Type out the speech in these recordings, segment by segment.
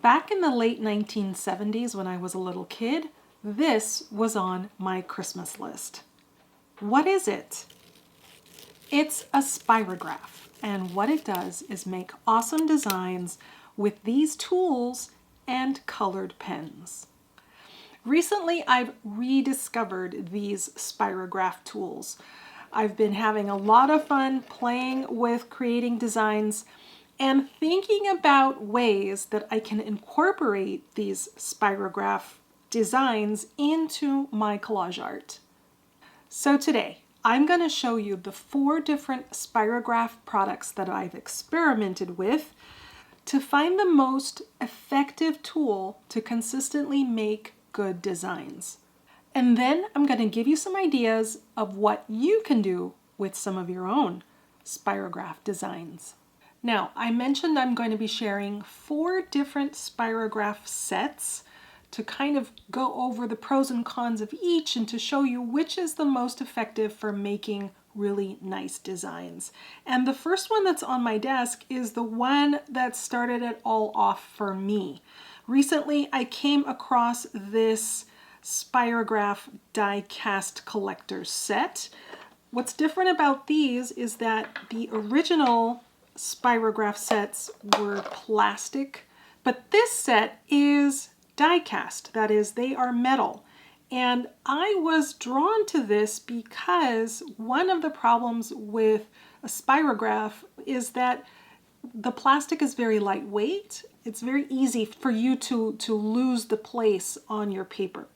Back in the late 1970s when I was a little kid, this was on my Christmas list. What is it? It's a spirograph, and what it does is make awesome designs with these tools and colored pens. Recently, I've rediscovered these Spirograph tools. I've been having a lot of fun playing with creating designs and thinking about ways that I can incorporate these Spirograph designs into my collage art. So today, I'm going to show you the 4 different Spirograph products that I've experimented with to find the most effective tool to consistently make good designs. And then I'm going to give you some ideas of what you can do with some of your own Spirograph designs. Now, I mentioned I'm going to be sharing 4 different Spirograph sets to kind of go over the pros and cons of each and to show you which is the most effective for making really nice designs. And the first one that's on my desk is the one that started it all off for me. Recently, I came across this Spirograph die cast collector set. What's different about these is that the original Spirograph sets were plastic, but this set is die cast. That is, they are metal. And I was drawn to this because one of the problems with a Spirograph is that the plastic is very lightweight. It's very easy for you to lose the place on your paper.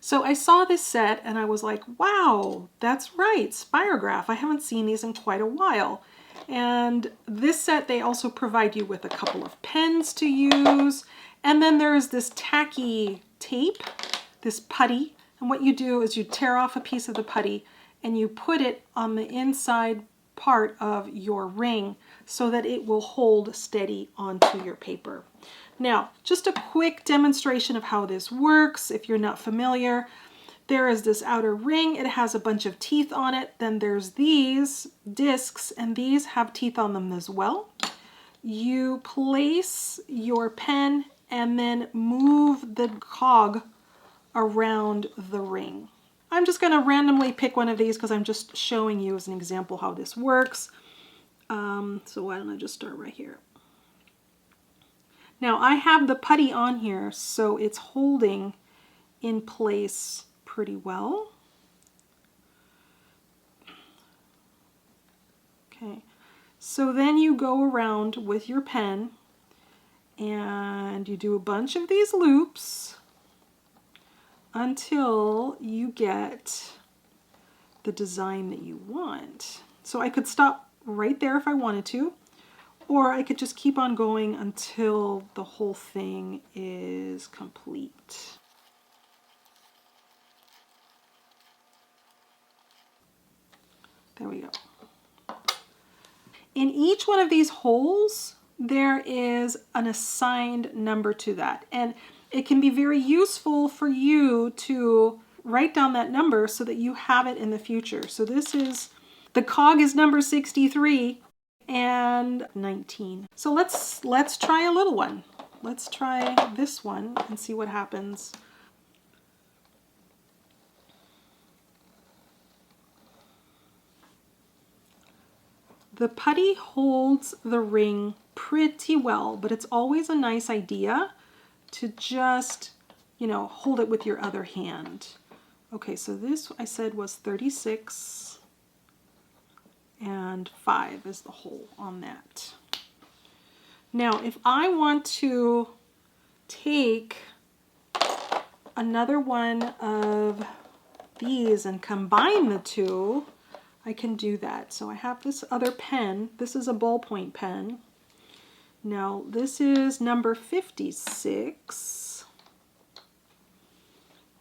So I saw this set and I was like, wow, that's right, Spirograph. I haven't seen these in quite a while. And this set, they also provide you with a couple of pens to use. And then there's this tacky tape, this putty. And what you do is you tear off a piece of the putty and you put it on the inside part of your ring so that it will hold steady onto your paper. Now, just a quick demonstration of how this works if you're not familiar. There is this outer ring, it has a bunch of teeth on it. Then there's these discs, and these have teeth on them as well. You place your pen and then move the cog around the ring. I'm just going to randomly pick one of these because I'm just showing you as an example how this works. So why don't I just start right here. Now I have the putty on here, so it's holding in place pretty well. Okay, so then you go around with your pen and you do a bunch of these loops until you get the design that you want. So I could stop right there if I wanted to, or I could just keep on going until the whole thing is complete. There we go. In each one of these holes, there is an assigned number to that. And it can be very useful for you to write down that number so that you have it in the future. So this is, the cog is number 63 and 19. So let's try a little one. Let's try this one and see what happens. The putty holds the ring pretty well, but it's always a nice idea to just, hold it with your other hand. Okay, so this I said was 36 and 5 is the hole on that. Now, if I want to take another one of these and combine the two, I can do that. So I have this other pen. This is a ballpoint pen. Now this is number 56.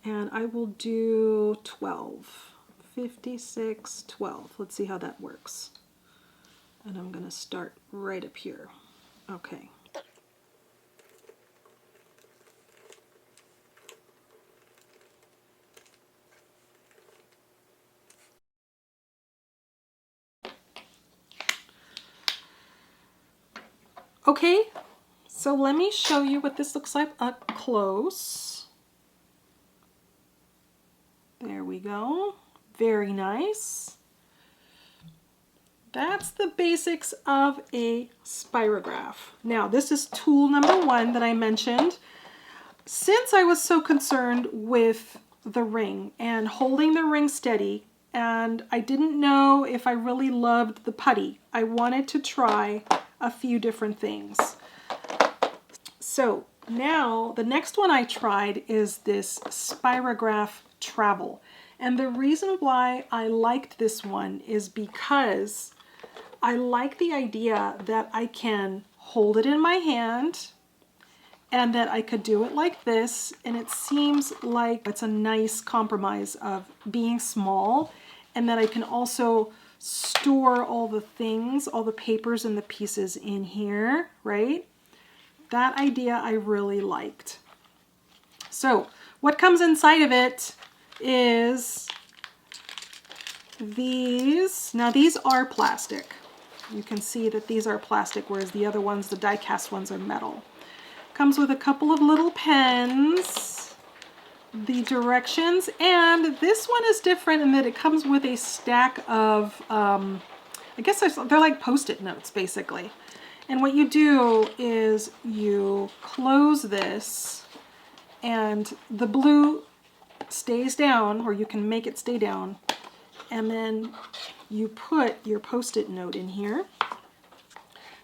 And I will do 12. 56, 12. Let's see how that works. And I'm going to start right up here. Okay. Okay, So let me show you what this looks like up close. There we go. Very nice. That's the basics of a spirograph. Now, this is tool number 1 that I mentioned. Since I was so concerned with the ring and holding the ring steady, and I didn't know if I really loved the putty, I wanted to try a few different things. So now the next one I tried is this Spirograph Travel. And the reason why I liked this one is because I like the idea that I can hold it in my hand and that I could do it like this, and it seems like it's a nice compromise of being small and that I can also store all the things, all the papers and the pieces in here, right? That idea I really liked. So what comes inside of it is these. Now these are plastic. You can see that these are plastic, whereas the other ones, the die-cast ones, are metal. Comes with a couple of little pens, the directions, and this one is different in that it comes with a stack of, I guess they're like Post-it notes, basically. And what you do is you close this, and the blue stays down, or you can make it stay down, and then you put your Post-it note in here.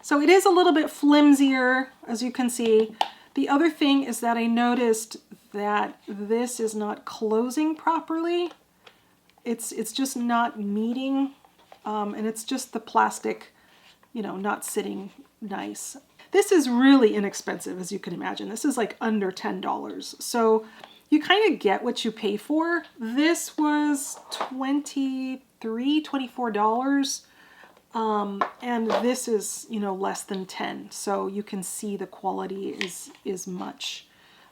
So it is a little bit flimsier, as you can see. The other thing is that I noticed that this is not closing properly. It's just not meeting, and it's just the plastic, you know, not sitting nice. This is really inexpensive, as you can imagine. This is like under $10. So you kind of get what you pay for. This was $23, $24. And this is, you know, less than 10. So you can see the quality is much,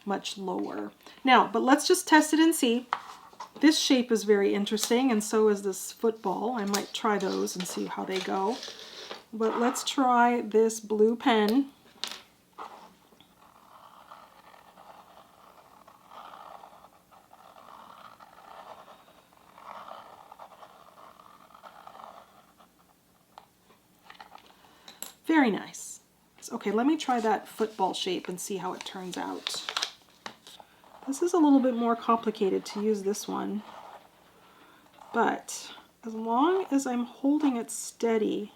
much lower. Now, but let's just test it and see. This shape is very interesting, and so is this football. I might try those and see how they go. But let's try this blue pen. Very nice. Okay, let me try that football shape and see how it turns out. This is a little bit more complicated to use this one, but as long as I'm holding it steady,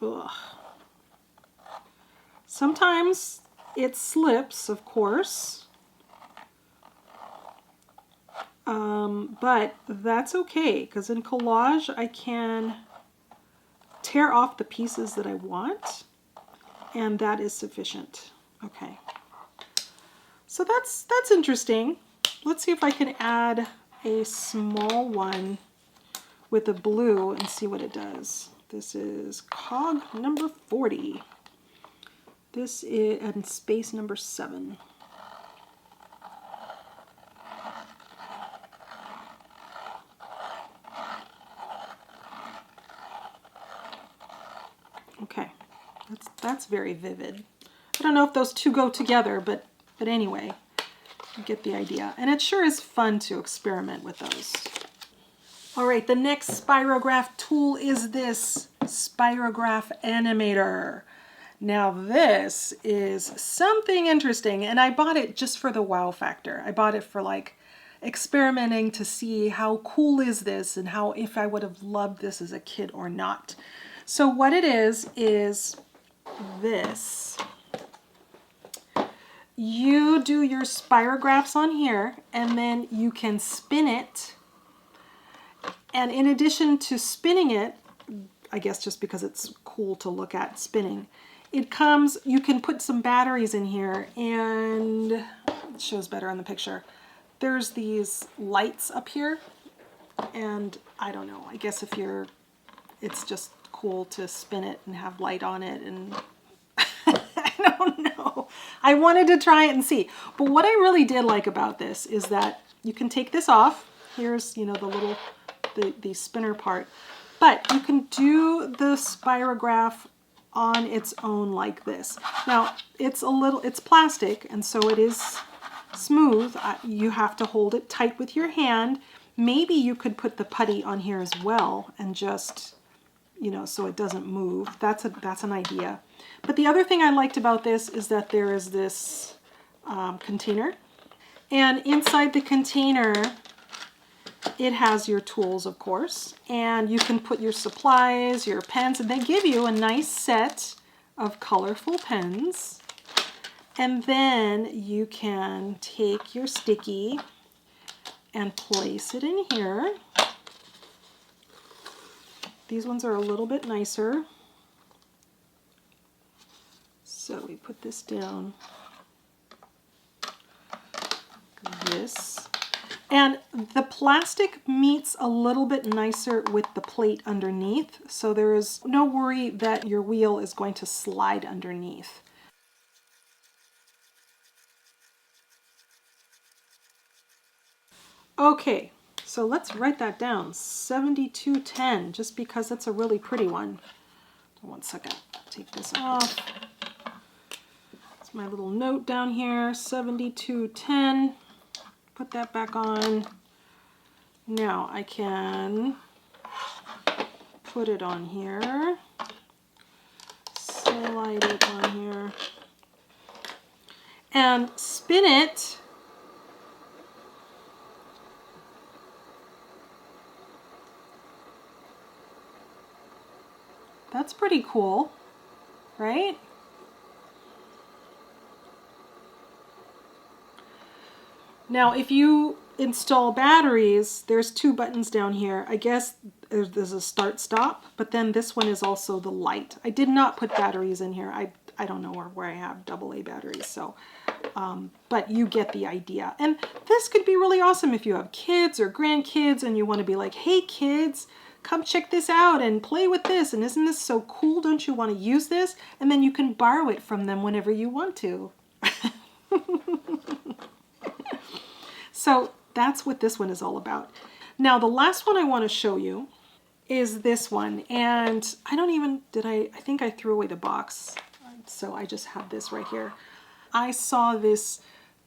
ugh. Sometimes it slips, of course, but that's okay, because in collage I can tear off the pieces that I want, and that is sufficient. Okay, so that's interesting. Let's see if I can add a small one with a blue and see what it does. This is cog number 40. This is and space number 7. Okay, that's very vivid. I don't know if those two go together, but anyway, you get the idea. And it sure is fun to experiment with those. All right, the next Spirograph tool is this Spirograph Animator. Now this is something interesting, and I bought it just for the wow factor. I bought it for like experimenting to see how cool is this and how if I would have loved this as a kid or not. So what it is this. You do your spirographs on here, and then you can spin it. And in addition to spinning it, I guess just because it's cool to look at spinning, it comes, you can put some batteries in here, and it shows better on the picture. There's these lights up here, and I don't know, I guess if you're, it's just cool to spin it and have light on it, and I don't know. I wanted to try it and see. But what I really did like about this is that you can take this off. Here's, you know, the little, the spinner part. But you can do the spirograph on its own like this. Now, it's plastic, and so it is smooth. You have to hold it tight with your hand. Maybe you could put the putty on here as well and just, you know, so it doesn't move. That's an idea. But the other thing I liked about this is that there is this container, and inside the container it has your tools, of course, and you can put your supplies, your pens, and they give you a nice set of colorful pens. And then you can take your sticky and place it in here. These ones are a little bit nicer. So we put this down like this. And the plastic meets a little bit nicer with the plate underneath, so there is no worry that your wheel is going to slide underneath. Okay, so let's write that down, 7210, just because it's a really pretty one. One second, take this off. It's my little note down here, 7210. Put that back on. Now I can put it on here, slide it on here, and spin it. That's pretty cool, right? Now, if you install batteries, there's two buttons down here. I guess there's a start stop, but then this one is also the light. I did not put batteries in here. I don't know where I have AA batteries, so but you get the idea. And this could be really awesome if you have kids or grandkids and you want to be like, hey kids, come check this out and play with this, and isn't this so cool? Don't you want to use this? And then you can borrow it from them whenever you want to. So that's what this one is all about. Now the last one I want to show you is this one, and I think I threw away the box, so I just have this right here. I saw this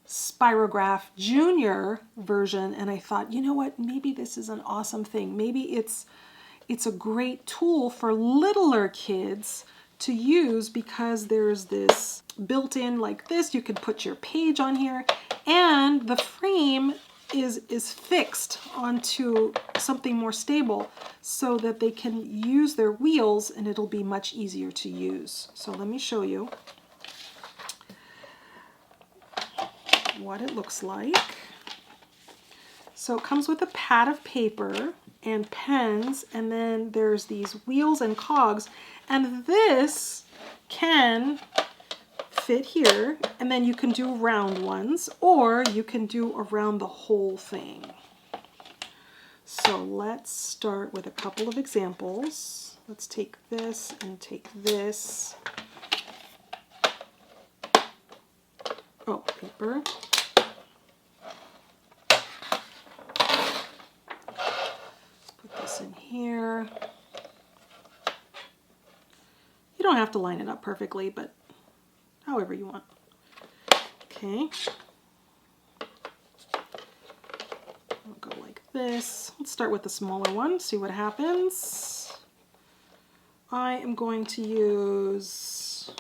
Spirograph Junior version and I thought, you know what, maybe this is an awesome thing. Maybe it's a great tool for littler kids to use, because there's this built-in like this. You could put your page on here, and the frame is fixed onto something more stable so that they can use their wheels and it'll be much easier to use. So let me show you what it looks like. So it comes with a pad of paper and pens, and then there's these wheels and cogs, and this can fit here, and then you can do round ones, or you can do around the whole thing. So let's start with a couple of examples. Let's take this and take this. Oh, paper. In here. You don't have to line it up perfectly, but however you want. Okay. I'll go like this. Let's start with the smaller one, see what happens. I am going to use,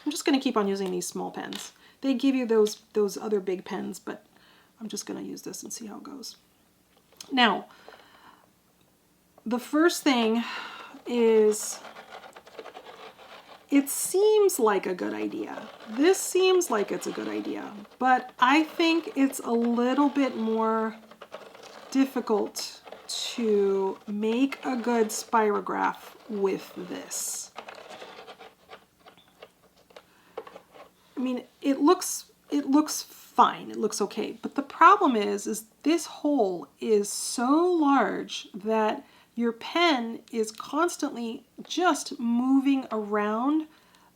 I'm just going to keep on using these small pens. They give you those other big pens, but I'm just going to use this and see how it goes. Now, the first thing is, it seems like a good idea. This seems like it's a good idea, but I think it's a little bit more difficult to make a good spirograph with this. I mean, it looks fine, it looks okay, but the problem is this hole is so large that your pen is constantly just moving around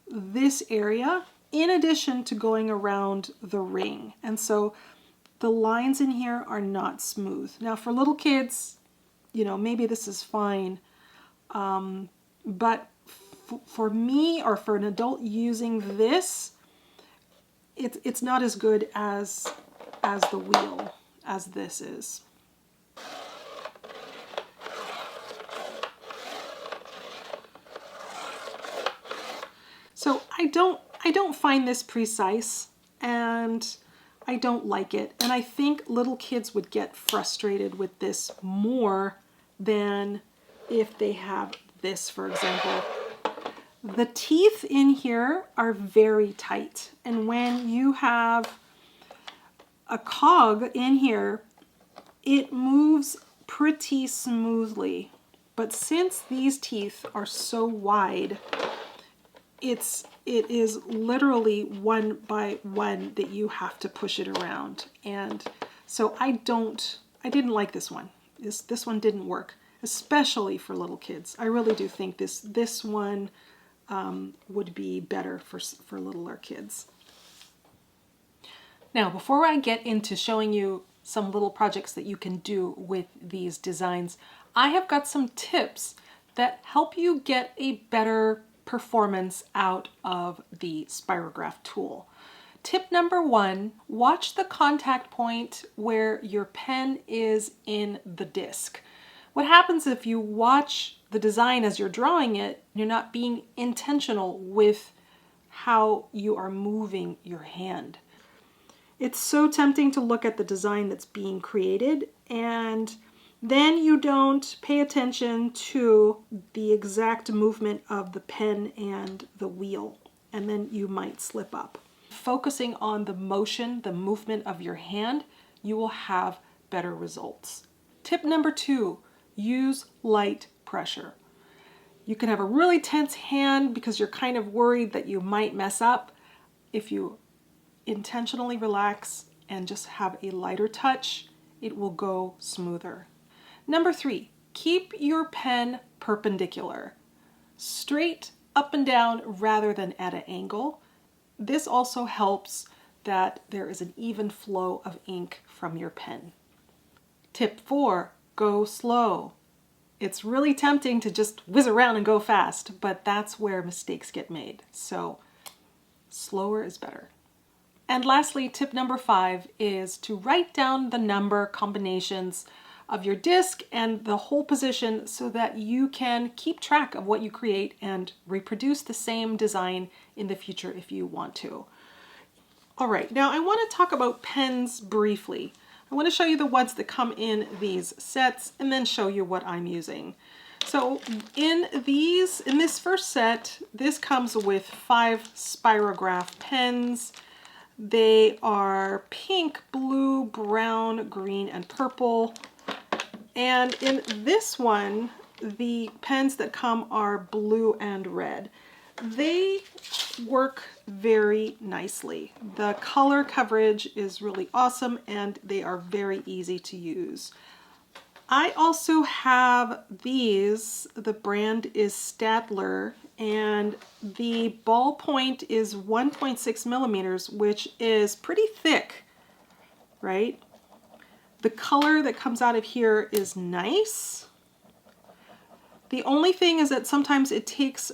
this area in addition to going around the ring. And so the lines in here are not smooth. Now for little kids, you know, maybe this is fine, but for me or for an adult using this, it's not as good as the wheel as this is. So I don't find this precise, and I don't like it. And I think little kids would get frustrated with this more than if they have this, for example. The teeth in here are very tight. And when you have a cog in here, it moves pretty smoothly. But since these teeth are so wide, it is literally one by one that you have to push it around. And so I didn't like this one. This one didn't work, especially for little kids. I really do think this one would be better for littler kids. Now, before I get into showing you some little projects that you can do with these designs, I have got some tips that help you get a better performance out of the Spirograph tool. Tip number 1, watch the contact point where your pen is in the disc. What happens if you watch the design as you're drawing it, you're not being intentional with how you are moving your hand. It's so tempting to look at the design that's being created, and then you don't pay attention to the exact movement of the pen and the wheel, and then you might slip up. Focusing on the motion, the movement of your hand, you will have better results. Tip number 2, use light pressure. You can have a really tense hand because you're kind of worried that you might mess up. If you intentionally relax and just have a lighter touch, it will go smoother. Number 3, keep your pen perpendicular, straight up and down rather than at an angle. This also helps that there is an even flow of ink from your pen. Tip 4, go slow. It's really tempting to just whiz around and go fast, but that's where mistakes get made. So slower is better. And lastly, tip number 5 is to write down the number combinations of your disc and the hole position so that you can keep track of what you create and reproduce the same design in the future if you want to. All right, now I want to talk about pens briefly. I want to show you the ones that come in these sets and then show you what I'm using. So in this first set, this comes with 5 Spirograph pens. They are pink, blue, brown, green, and purple. And in this one, the pens that come are blue and red. They work very nicely. The color coverage is really awesome and they are very easy to use. I also have these. The brand is Stadler, and the ballpoint is 1.6 millimeters, which is pretty thick, right? The color that comes out of here is nice. The only thing is that sometimes it takes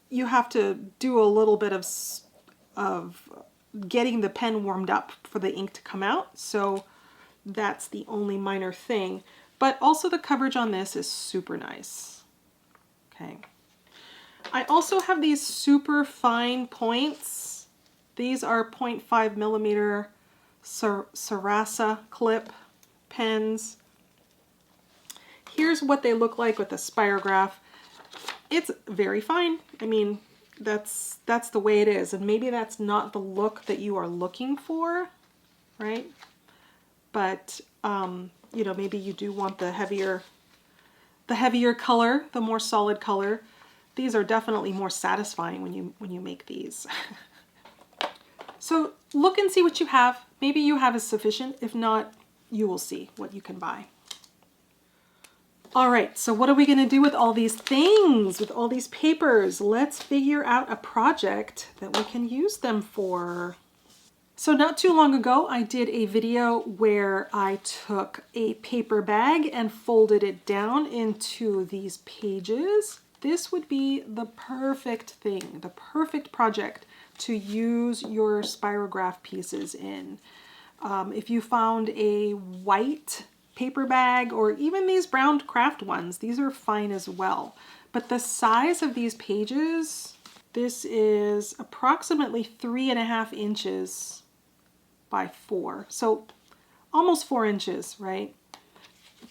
you have to do a little bit of getting the pen warmed up for the ink to come out. So that's the only minor thing. But also the coverage on this is super nice. Okay. I also have these super fine points. These are 0.5 millimeter Sarasa clip pens. Here's what they look like with the Spirograph. It's very fine. I mean, that's the way it is, and maybe that's not the look that you are looking for, right? But you know, maybe you do want the heavier color, the more solid color. These are definitely more satisfying when you make these. So look and see what you have. Maybe you have is sufficient. If not, you will see what you can buy. All right, so what are we gonna do with all these things, with all these papers? Let's figure out a project that we can use them for. So not too long ago, I did a video where I took a paper bag and folded it down into these pages. this would be the perfect thing, the perfect project to use your Spirograph pieces in. If you found a white paper bag or even these brown craft ones, these are fine as well. But the size of these pages, this is approximately 3.5 inches by 4. So almost 4 inches, right?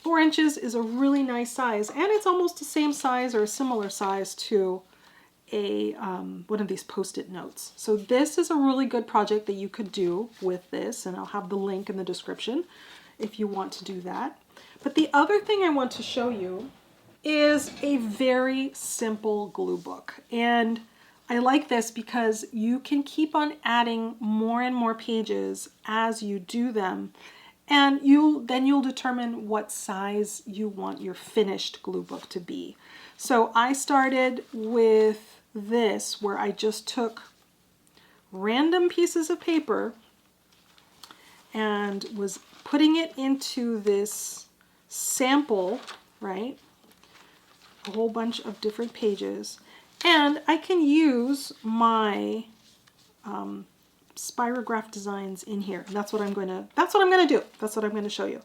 4 inches is a really nice size, and it's almost the same size or a similar size to a one of these post-it notes. So this is a really good project that you could do with this, and I'll have the link in the description if you want to do that. But the other thing I want to show you is a very simple glue book. And I like this because you can keep on adding more and more pages as you do them. And then you'll determine what size you want your finished glue book to be. So I started with this, where I just took random pieces of paper and was putting it into this sample, right? A whole bunch of different pages. And I can use my Spirograph designs in here. And that's what I'm going to do. That's what I'm going to show you.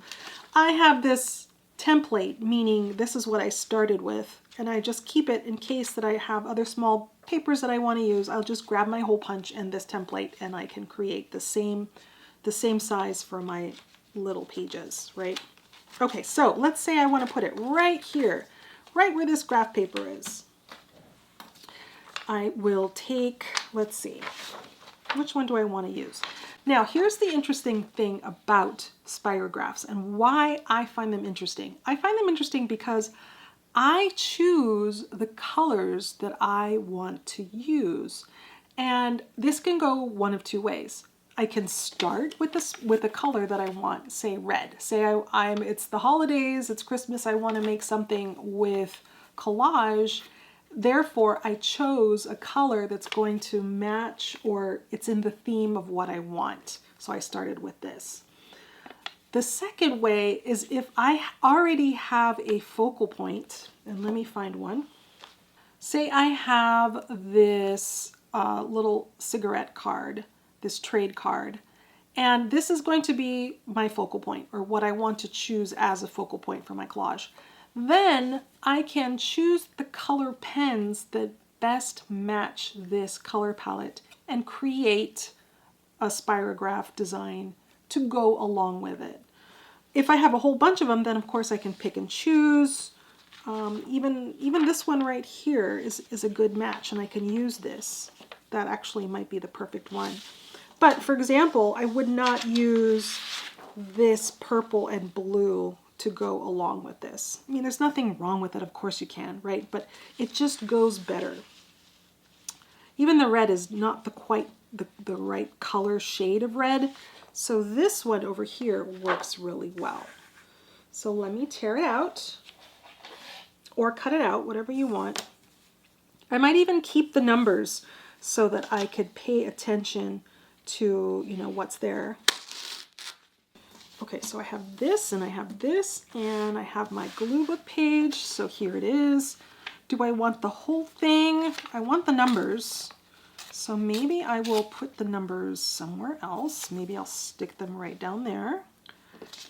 I have this template, meaning this is what I started with, and I just keep it in case that I have other small papers that I want to use. I'll just grab my hole punch and this template, and I can create the same size for my little pages, right? Okay, so let's say I want to put it right here, right where this graph paper is. I will take, let's see, which one do I want to use? Now, here's the interesting thing about spirographs and why I find them interesting. I find them interesting because I choose the colors that I want to use. And this can go one of two ways. I can start with a color that I want, say red. Say it's the holidays, it's Christmas, I want to make something with collage. Therefore, I chose a color that's going to match, or it's in the theme of what I want. So I started with this. The second way is if I already have a focal point, and let me find one. Say I have this little cigarette card, this trade card, and this is going to be my focal point, or what I want to choose as a focal point for my collage. Then I can choose the color pens that best match this color palette and create a spirograph design to go along with it. If I have a whole bunch of them, then of course I can pick and choose. Even this one right here is a good match, and I can use this. That actually might be the perfect one. But for example, I would not use this purple and blue to go along with this. I mean, there's nothing wrong with it, of course you can, right? But it just goes better. Even the red is not quite the right color shade of red, so this one over here works really well. So let me tear it out, or cut it out, whatever you want. I might even keep the numbers so that I could pay attention to, what's there. Okay, so I have this, and I have this, and I have my glue book page, so here it is. Do I want the whole thing? I want the numbers, so maybe I will put the numbers somewhere else. Maybe I'll stick them right down there.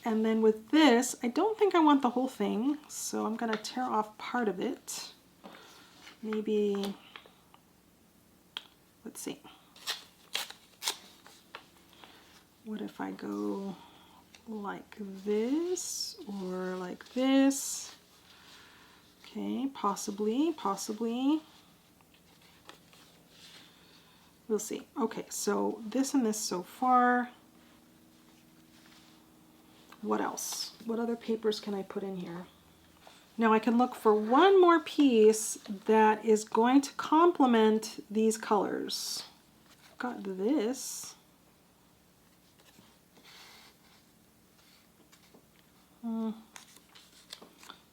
And then with this, I don't think I want the whole thing, so I'm going to tear off part of it. Maybe, let's see. What if I go like this, or like this? Okay, possibly. We'll see. Okay, so this and this so far. What else? What other papers can I put in here? Now I can look for one more piece that is going to complement these colors. I've got this.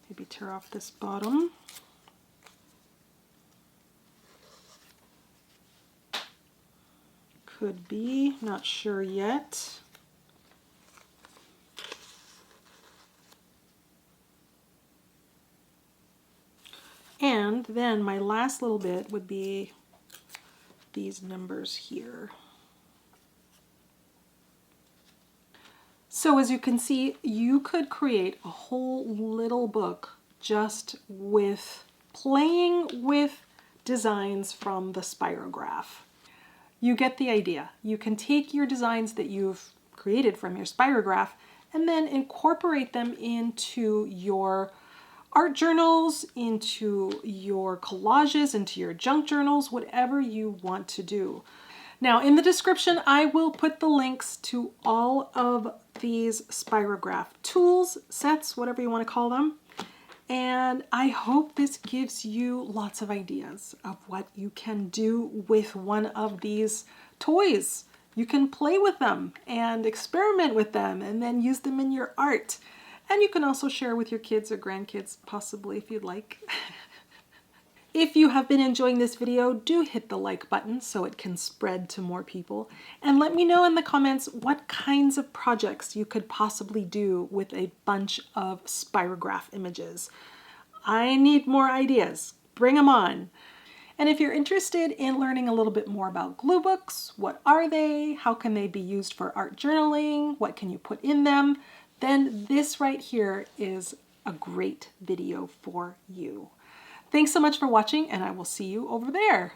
Maybe tear off this bottom. Could be, not sure yet. And And then my last little bit would be these numbers here. So as you can see, you could create a whole little book just with playing with designs from the Spirograph. You get the idea. You can take your designs that you've created from your Spirograph and then incorporate them into your art journals, into your collages, into your junk journals, whatever you want to do. Now in the description, I will put the links to all of these Spirograph tools, sets, whatever you want to call them. And I hope this gives you lots of ideas of what you can do with one of these toys. You can play with them and experiment with them and then use them in your art. And you can also share with your kids or grandkids, possibly, if you'd like. If you have been enjoying this video, do hit the like button so it can spread to more people. And let me know in the comments what kinds of projects you could possibly do with a bunch of Spirograph images. I need more ideas. Bring them on. And if you're interested in learning a little bit more about glue books, what are they? How can they be used for art journaling? What can you put in them? Then this right here is a great video for you. Thanks so much for watching, and I will see you over there.